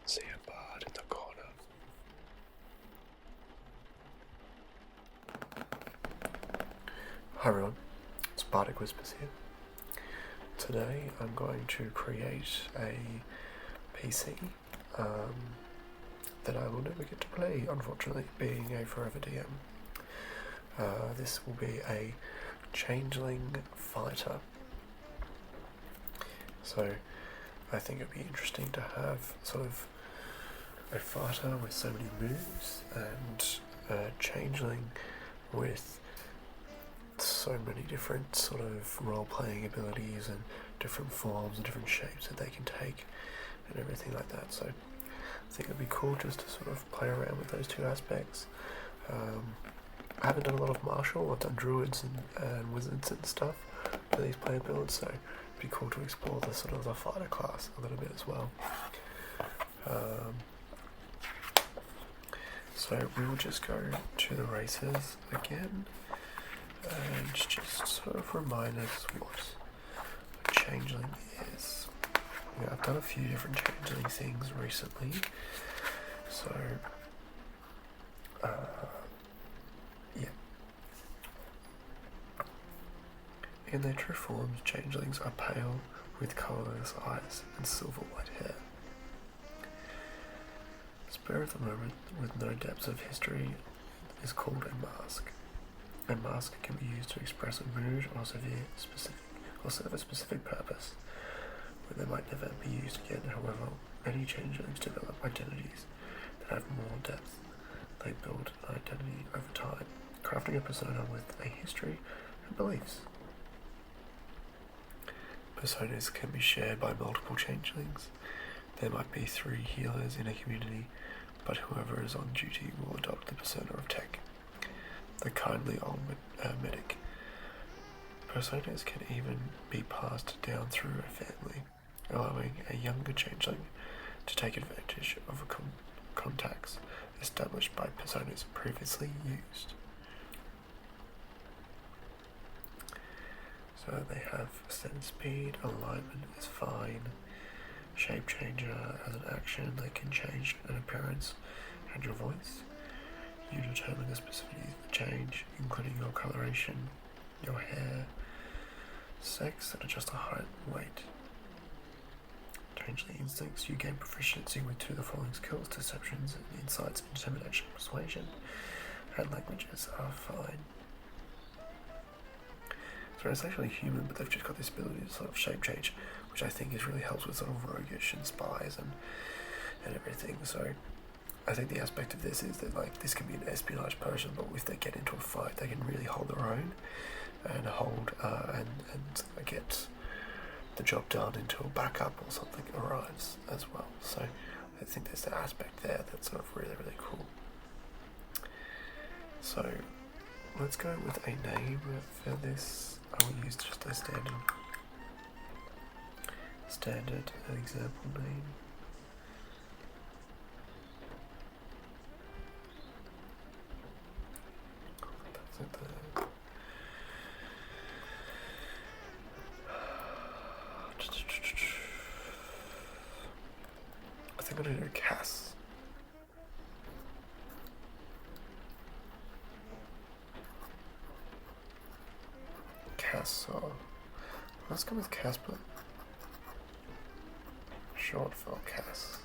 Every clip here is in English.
See a bard in the corner. Hi everyone, it's Bardic Whispers here. Today I'm going to create a PC that I will never get to play, unfortunately, being a forever DM. This will be a Changeling fighter. So I think it'd be interesting to have sort of a fighter with so many moves and a Changeling with so many different sort of role-playing abilities and different forms and different shapes that they can take and everything like that. So I think it'd be cool just to sort of play around with those two aspects. I haven't done a lot of martial. I've done druids and wizards and stuff for these player builds, so it'd be cool to explore the sort of the fighter class a little bit as well. So we will just go to the races again and just sort of remind us what a changeling is. Yeah, I've done a few different changeling things recently, so yeah. In their true forms, changelings are pale with colourless eyes and silver white hair. Spare of the moment with no depths of history is called a mask. A mask can be used to express a mood or serve a specific purpose, where they might never be used again. However, many changelings develop identities that have more depth. They build an identity over time, crafting a persona with a history and beliefs. Personas can be shared by multiple changelings. There might be 3 healers in a community, but whoever is on duty will adopt the persona of Tech, the kindly old medic. Personas can even be passed down through a family, allowing a younger changeling to take advantage of contacts established by personas previously used. So they have ascend speed, alignment is fine, shape changer as an action, they can change an appearance and your voice. You determine the specificities of the change, including your coloration, your hair, sex, and adjust the height and weight. Changeling instincts, you gain proficiency with 2 of the following skills: deceptions, insights, intimidation, persuasion, and languages are fine. So it's actually human, but they've just got this ability to sort of shape change, which I think is really helps with sort of roguish and spies and everything. So I think the aspect of this is that like this can be an espionage person, but if they get into a fight, they can really hold their own and and get the job done until backup or something arrives as well. So I think there's the aspect there that's sort of really, really cool. So let's go with a name for this. I will use just a standard example name. That's it there. I think I'm gonna do Cass. So let's go with Casper. Short for Cass.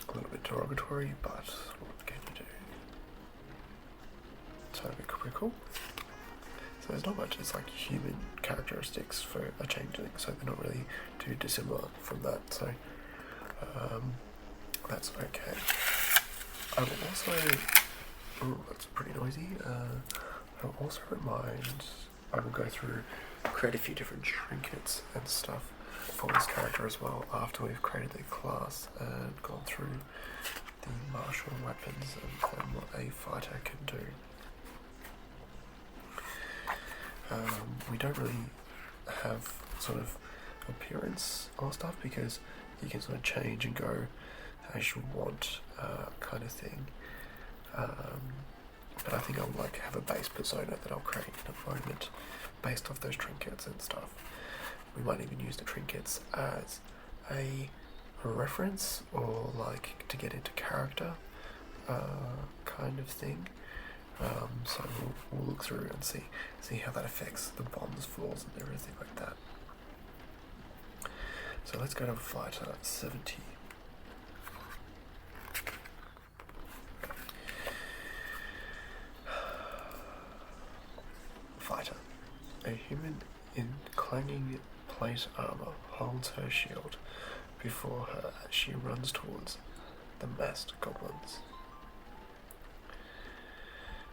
A little bit derogatory, but what can you do? So pretty cool. So there's not much, it's like human characteristics for a changeling, so they're not really too dissimilar from that, so that's okay. I will also, that's pretty noisy, I'll also I will go through, create a few different trinkets and stuff for this character as well after we've created the class and gone through the martial weapons and what a fighter can do. We don't really have sort of appearance or stuff because you can sort of change and go as you want, kind of thing. But I think I'll like have a base persona that I'll create in a moment based off those trinkets and stuff. We might even use the trinkets as a reference or like to get into character kind of thing. So we'll look through and see how that affects the bombs, falls, and everything like that. So let's go to fighter 70. Fighter. A human in clanging plate armor holds her shield before her as she runs towards the massed goblins.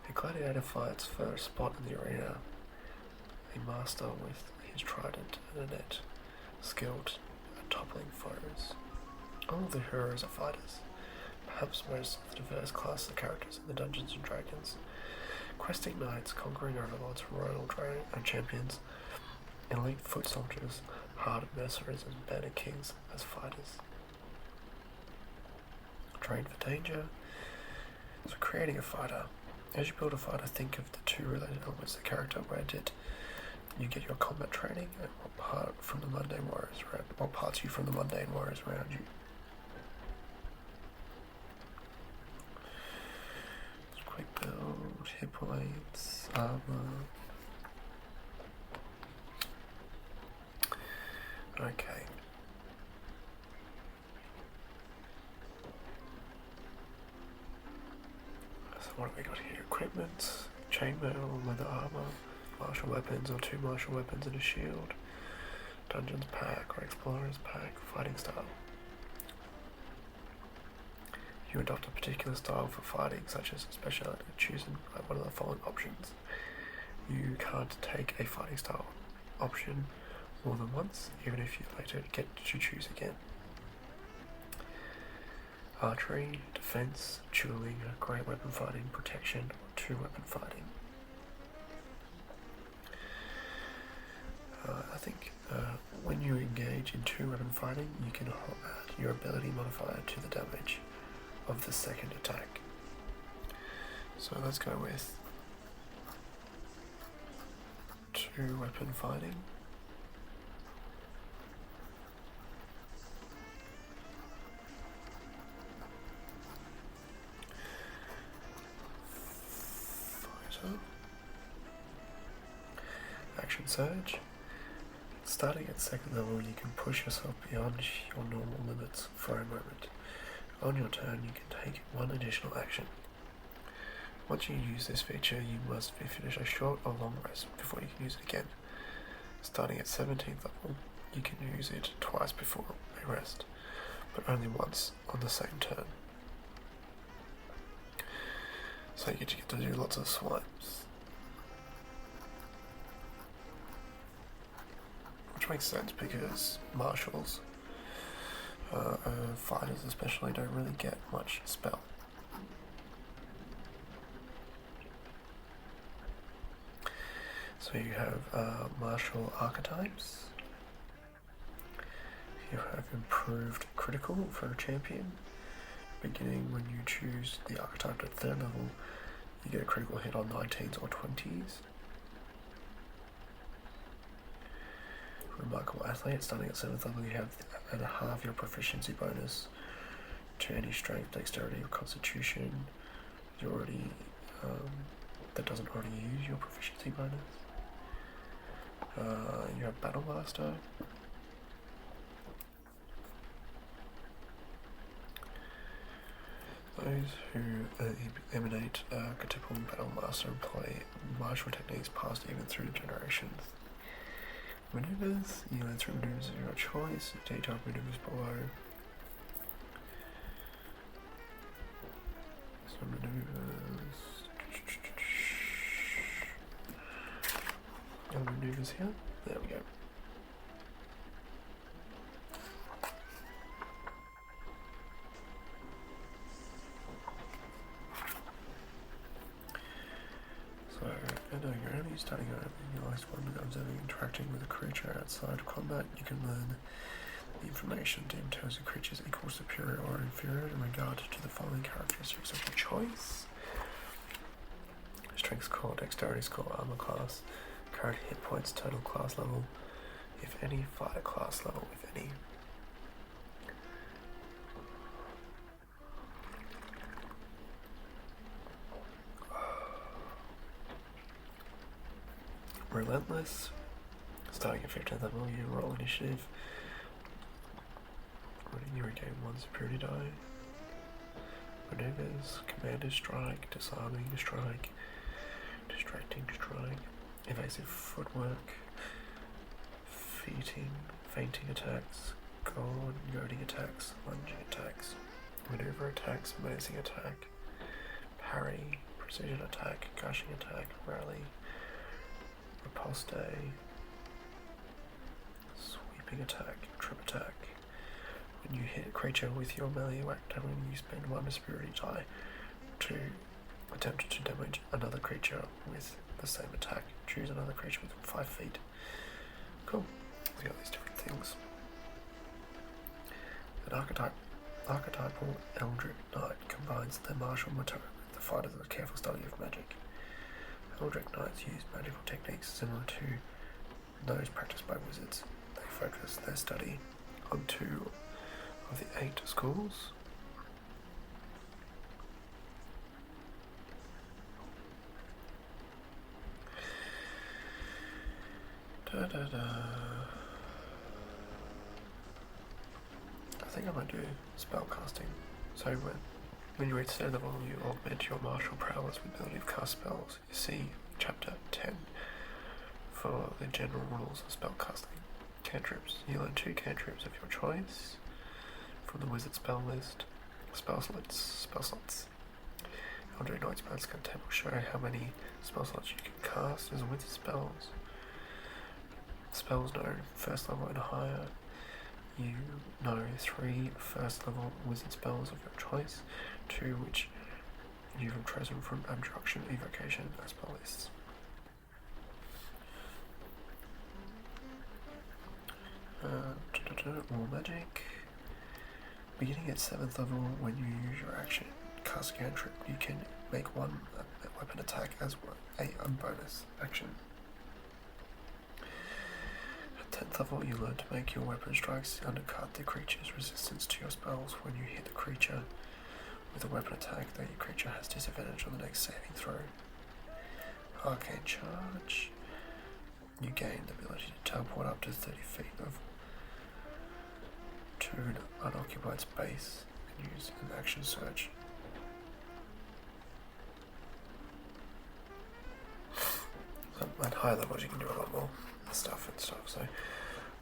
A gladiator fights for a spot in the arena. A master with his trident and a net, skilled at toppling foes. All of the heroes are fighters. Perhaps most of the diverse class of characters in the Dungeons and Dragons. Questing knights, conquering overlords, royal champions, elite foot soldiers, hardened mercenaries, and banner kings as fighters. Trained for danger. So creating a fighter. As you build a fighter, think of the two related elements of the character. Where did you get your combat training, and what part from the mundane warriors around? What parts are you from the mundane warriors around you? Quick build, hit points, armor. Okay. So what have we got here? Equipment, chainmail, leather armor, martial weapons or 2 martial weapons and a shield, dungeons pack or explorers pack, fighting style. You adopt a particular style for fighting, such as a speciality, choosing one of the following options. You can't take a fighting style option more than once, even if you later get to choose again. Archery, defense, dueling, great weapon fighting, protection, or 2 weapon fighting. I think when you engage in 2 weapon fighting, you can add your ability modifier to the damage of the second attack. So let's go with 2 weapon fighting. Fighter. Action surge. Starting at 2nd level, you can push yourself beyond your normal limits for a moment. On your turn, you can take 1 additional action. Once you use this feature, you must finish a short or long rest before you can use it again. Starting at 17th level, you can use it twice before a rest, but only once on the same turn. So you get to do lots of swipes. Which makes sense because martials, fighters especially, don't really get much spell. So you have martial archetypes. You have improved critical for a champion. Beginning when you choose the archetype at 3rd level, you get a critical hit on 19s or 20s. Remarkable athlete, starting at 7th level, you have at a half your proficiency bonus to any strength, dexterity, or constitution. You already that doesn't already use your proficiency bonus. You have Battle Master. Those who emanate archetypal Battle Master employ martial techniques passed even through generations. Maneuvers, you learn through maneuvers of your choice, detailed maneuvers below. So maneuvers. Maneuvers here. There we go. So, you're only starting out in your last one, observing interacting with a creature outside of combat. You can learn the information in terms of creatures equal, superior, or inferior in regard to the following characteristics of your choice: strength score, dexterity score, armor class, current hit points, total class level, if any, fighter class level, if any. Relentless. Starting at 15th level, you roll initiative. You regain 1 superiority die. Maneuvers, commander strike, disarming strike, distracting strike, evasive footwork, fainting attacks, goading attacks, lunging attacks, maneuver attacks, menacing attack, parry, precision attack, gushing attack, rally, riposte, sweeping attack, trip attack. When you hit a creature with your melee weapon, you spend 1 superiority die to attempt to damage another creature with the same attack. Choose another creature within 5 feet. Cool. We got these different things. An archetypal Eldritch Knight combines the martial motto with the fighter's careful study of magic. Eldritch Knights use magical techniques similar to those practiced by wizards. They focus their study on 2 of the 8 schools. I think I might do spell casting. So when you reach 3rd level, you augment your martial prowess with the ability to cast spells. You see chapter 10 for the general rules of spell casting. Cantrips. You learn 2 cantrips of your choice from the wizard spell list. Spell slots. Eldritch Knight's Magic table show how many spell slots you can cast as wizard spells. Spells known 1st level and higher. You know 3 1st level wizard spells of your choice, 2 which you have chosen from abstraction, evocation, and spell lists. More magic. Beginning at 7th level, when you use your action cast cantrip, you can make 1 weapon attack as a bonus action. At 10th level, you learn to make your weapon strikes undercut the creature's resistance to your spells. When you hit the creature with a weapon attack, that your creature has disadvantage on the next saving throw. Arcane Charge. You gain the ability to teleport up to 30 feet to an unoccupied space and use an action surge. At higher levels you can do a lot more stuff, so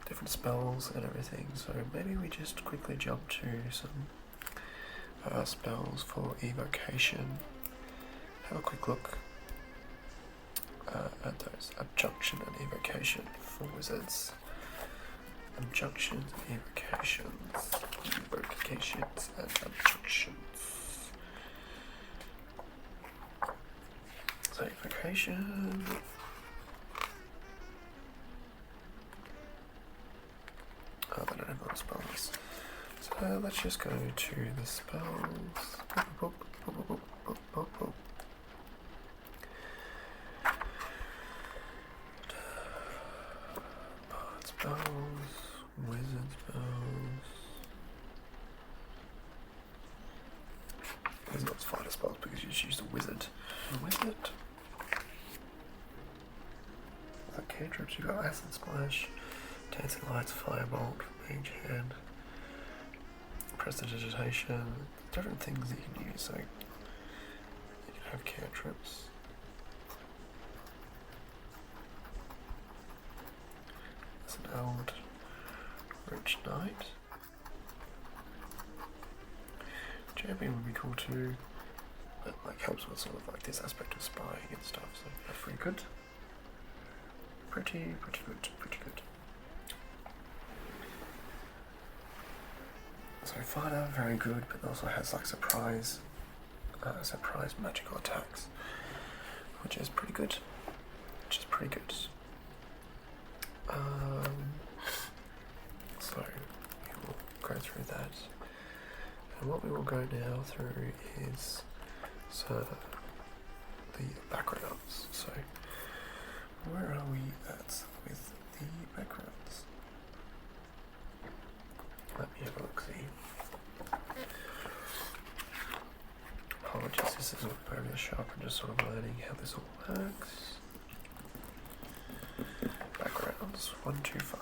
different spells and everything. So maybe we just quickly jump to some spells for evocation. Have a quick look at those. Abduction and evocation for wizards. Abductions, evocations, and abductions. So evocation. Oh, I don't have a lot of spells. So let's just go to the spells. Bard spells, wizard spells. There's not fighter spells because you just use the wizard. The cantrips, you've got Acid Splash, Dancing Lights, Firebolt, Mage Hand, Prestidigitation, different things that you can use. So you can have cantrips. There's an Eldritch Knight. Champion would be cool too, but like helps with sort of like this aspect of spying and stuff, so that's pretty good. Pretty good. So fighter, very good, but also has like surprise magical attacks, which is pretty good. So we will go through that. And what we will go now through is the backgrounds. So where are we at with the backgrounds? the shop and just sort of learning how this all works. Backgrounds 125.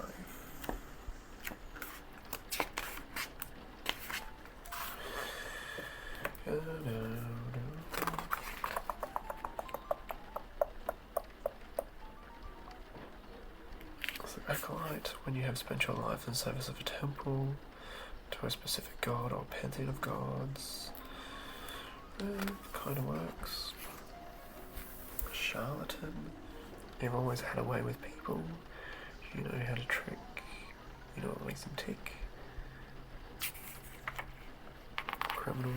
So acolyte, when you have spent your life in service of a temple to a specific god or pantheon of gods, kind of works. Charlatan, you've always had a way with people, you know how to trick, you know what makes them tick. Criminal,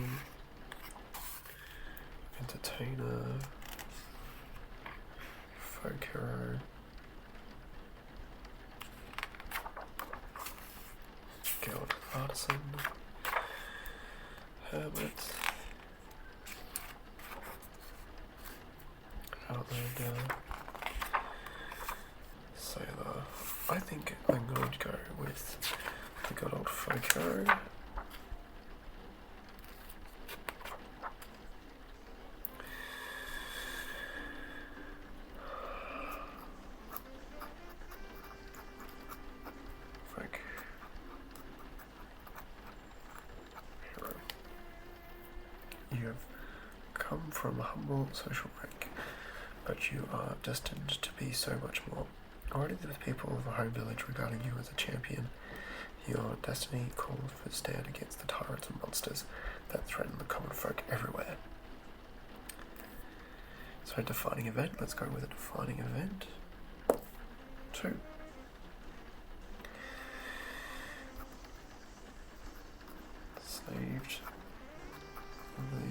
entertainer, folk hero, guild artisan, hermit, outlander, sailor. I think I'm going to go with the good old folk hero. You have come from a humble social rank, but you are destined to be so much more. Already the people of a home village regarding you as a champion, your destiny calls for stand against the tyrants and monsters that threaten the common folk everywhere. So defining event, let's go with a defining event. 2. Saved the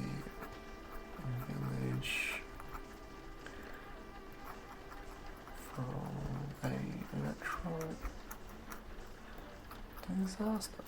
village from a natural disaster.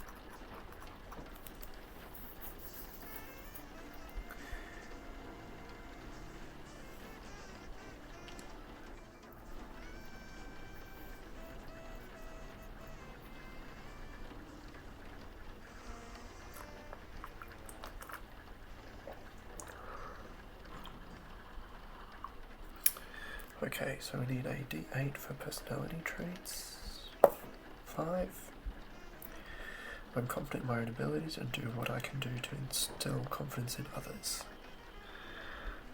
Okay, so we need a D8 for personality traits. 5. I'm confident in my own abilities and do what I can do to instill confidence in others.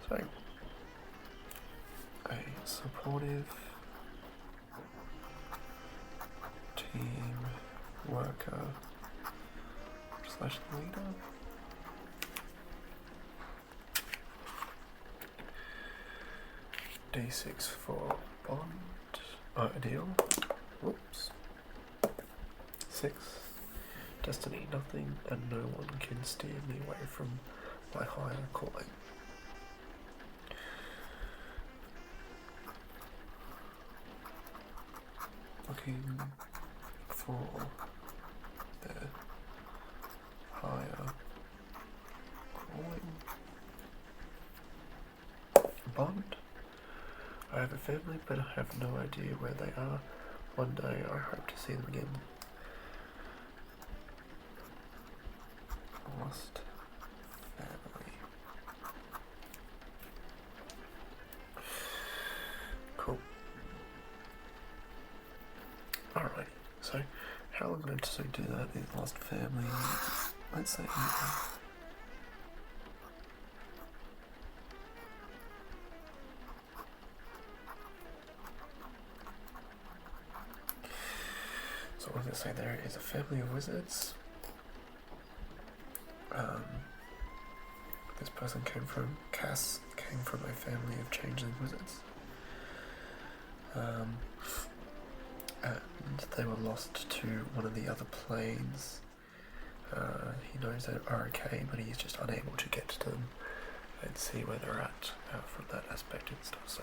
So, a supportive team worker / leader. D6 for bond, ideal, whoops, 6, destiny, nothing and no one can steer me away from my higher calling. Looking for their higher calling. Bond. I have a family, but I have no idea where they are. One day I hope to see them again. Lost family. Cool. Alrighty, so how I'm going to do that is lost family. Let's say so I'm going to say there is a family of wizards. This person Cass came from a family of changeling wizards. And they were lost to one of the other planes. He knows they are okay, but he's just unable to get to them and see where they're at from that aspect and stuff. So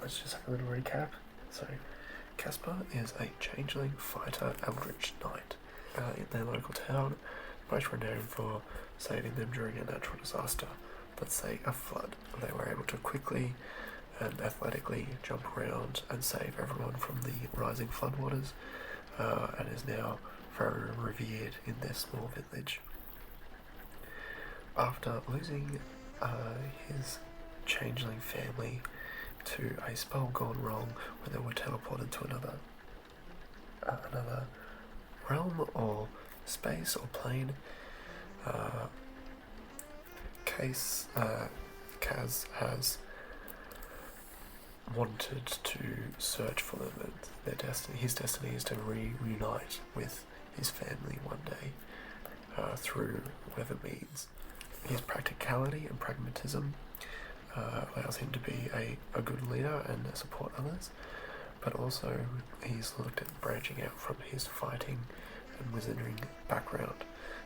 let's just have a little recap. So Casper is a changeling fighter eldritch knight in their local town, most renowned for saving them during a natural disaster, let's say a flood. They were able to quickly and athletically jump around and save everyone from the rising floodwaters, and is now very revered in their small village. After losing his changeling family to a spell gone wrong when they were teleported to another realm or space or plane. Kaz has wanted to search for them, and his destiny is to reunite with his family one day through whatever means. His practicality and pragmatism allows him to be a good leader and support others, but also he's looked at branching out from his fighting and wizarding background,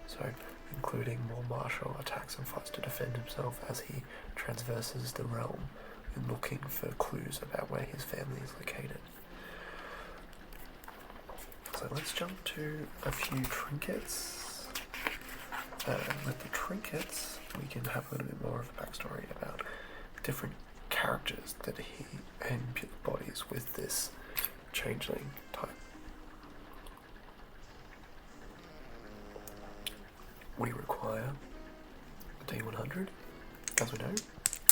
so including more martial attacks and fights to defend himself as he traverses the realm and looking for clues about where his family is located. So let's jump to a few trinkets. With the trinkets, we can have a little bit more of a backstory about different characters that he embodies with this changeling type. We require a D100, as we know.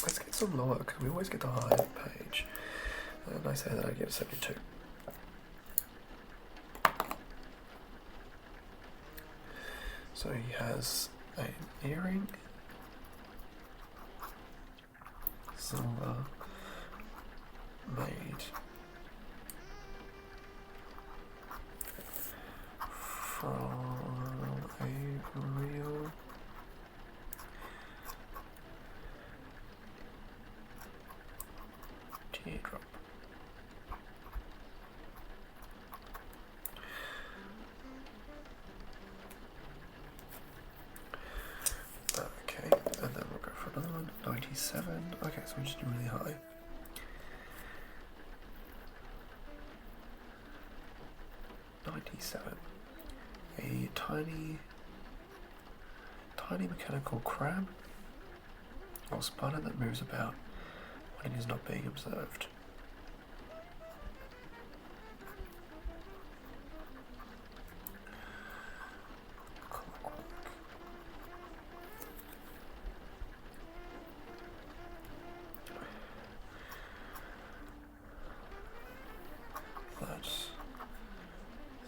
Let's get some lower, because we always get the high page. And I say that I get a 72. So he has an earring, silver, made from a real teardrop. Okay, and then we'll go for another one. 97. Okay, so we just do really high. A tiny mechanical crab or spider that moves about when it is not being observed. That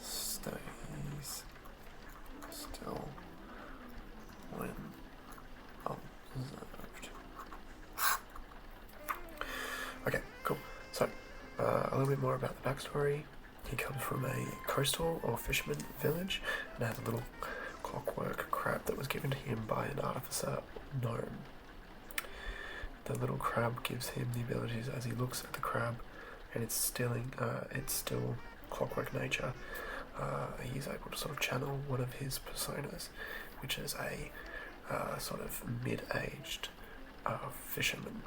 stays still when observed. Okay, cool. So, a little bit more about the backstory. He comes from a coastal or fisherman village and has a little clockwork crab that was given to him by an artificer gnome. The little crab gives him the abilities as he looks at the crab, and it's still clockwork nature. He's able to sort of channel one of his personas, which is a sort of mid-aged fisherman.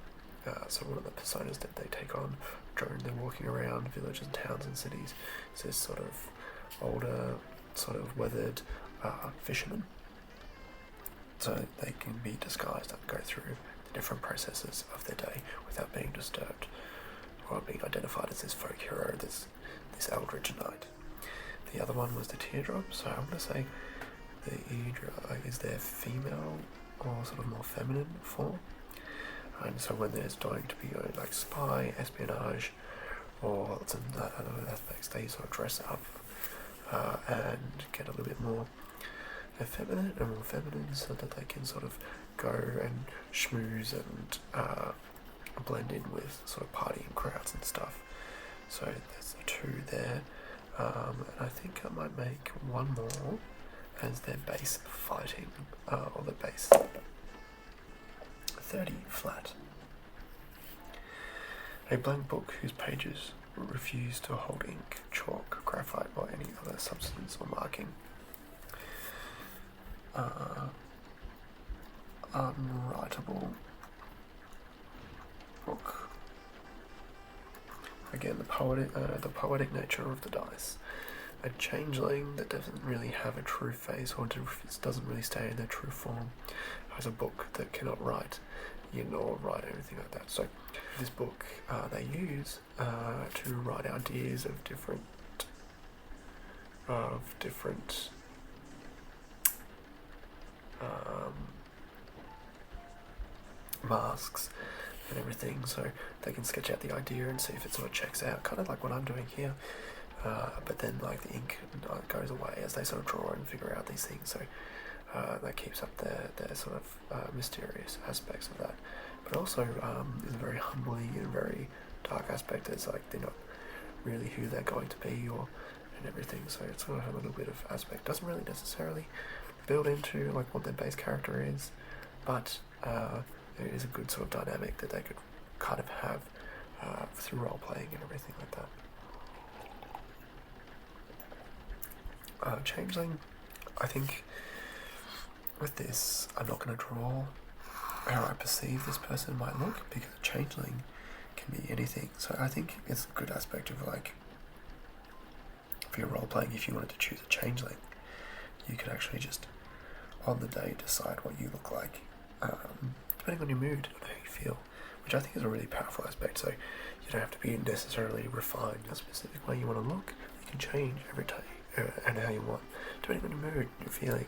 So one of the personas that they take on during their walking around villages, towns and cities is this sort of older, sort of weathered fisherman. So they can be disguised and go through the different processes of their day without being disturbed or being identified as this folk hero, this eldritch knight. The other one was the teardrop, so I'm going to say the Idra is their female or sort of more feminine form. And so when there's going to be like spy, espionage, or some other aspects, they sort of dress up and get a little bit more effeminate and more feminine, so that they can sort of go and schmooze and blend in with sort of partying crowds and stuff. So there's the two there, and I think I might make one more as their base fighting, or the base 30 flat. A blank book whose pages refuse to hold ink, chalk, graphite, or any other substance or marking. Unwritable book. Again, the poetic nature of the dice. A changeling that doesn't really have a true face or doesn't really stay in their true form has a book that cannot write, or write anything like that. So this book they use to write ideas of different masks and everything, so they can sketch out the idea and see if it sort of checks out, kind of like what I'm doing here. But then like the ink goes away as they sort of draw and figure out these things, so that keeps up their sort of mysterious aspects of that. But also is a very humbling and very dark aspect. It's like they're not really who they're going to be or and everything, so it's sort of a little bit of aspect. Doesn't really necessarily build into like what their base character is, but it is a good sort of dynamic that they could kind of have through role playing and everything like that. Changeling, I think with this, I'm not going to draw how I perceive this person might look, because a changeling can be anything. So I think it's a good aspect of like, for your role playing, if you wanted to choose a changeling, you could actually just on the day decide what you look like, depending on your mood and how you feel, which I think is a really powerful aspect. So you don't have to be necessarily refined a specific way you want to look. You can change every day and how you want, depending on your mood, your feeling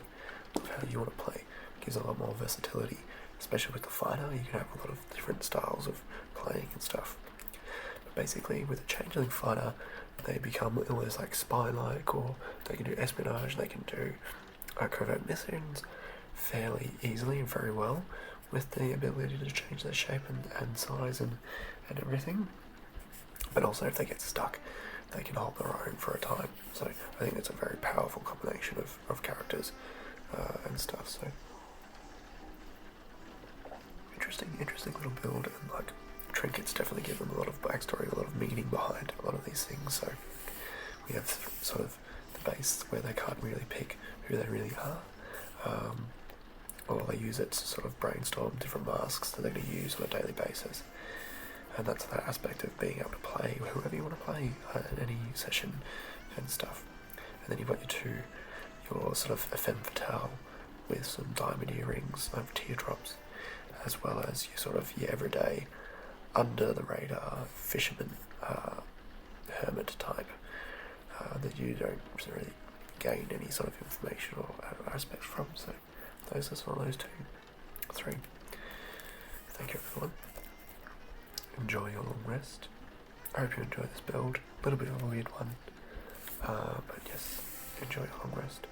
of how you want to play. It gives a lot more versatility, especially with the fighter. You can have a lot of different styles of playing and stuff. But basically, with a changeling fighter, they become almost like spy-like, or they can do espionage, they can do covert missions fairly easily and very well, with the ability to change their shape and size and everything. But also, if they get stuck, they can hold their own for a time. So I think it's a very powerful combination of characters and stuff. So interesting little build, and like trinkets definitely give them a lot of backstory, a lot of meaning behind a lot of these things. So we have sort of the base where they can't really pick who they really are, or they use it to sort of brainstorm different masks that they're going to use on a daily basis. And that's that aspect of being able to play whoever you want to play in any session and stuff. And then you've got your sort of a femme fatale with some diamond earrings of teardrops, as well as your sort of your everyday, under the radar fisherman, hermit type, that you don't really gain any sort of information or aspects from. So those are sort of those three. Thank you, everyone. Enjoy your long rest. I hope you enjoy this build. A little bit of a weird one, but yes, enjoy your long rest.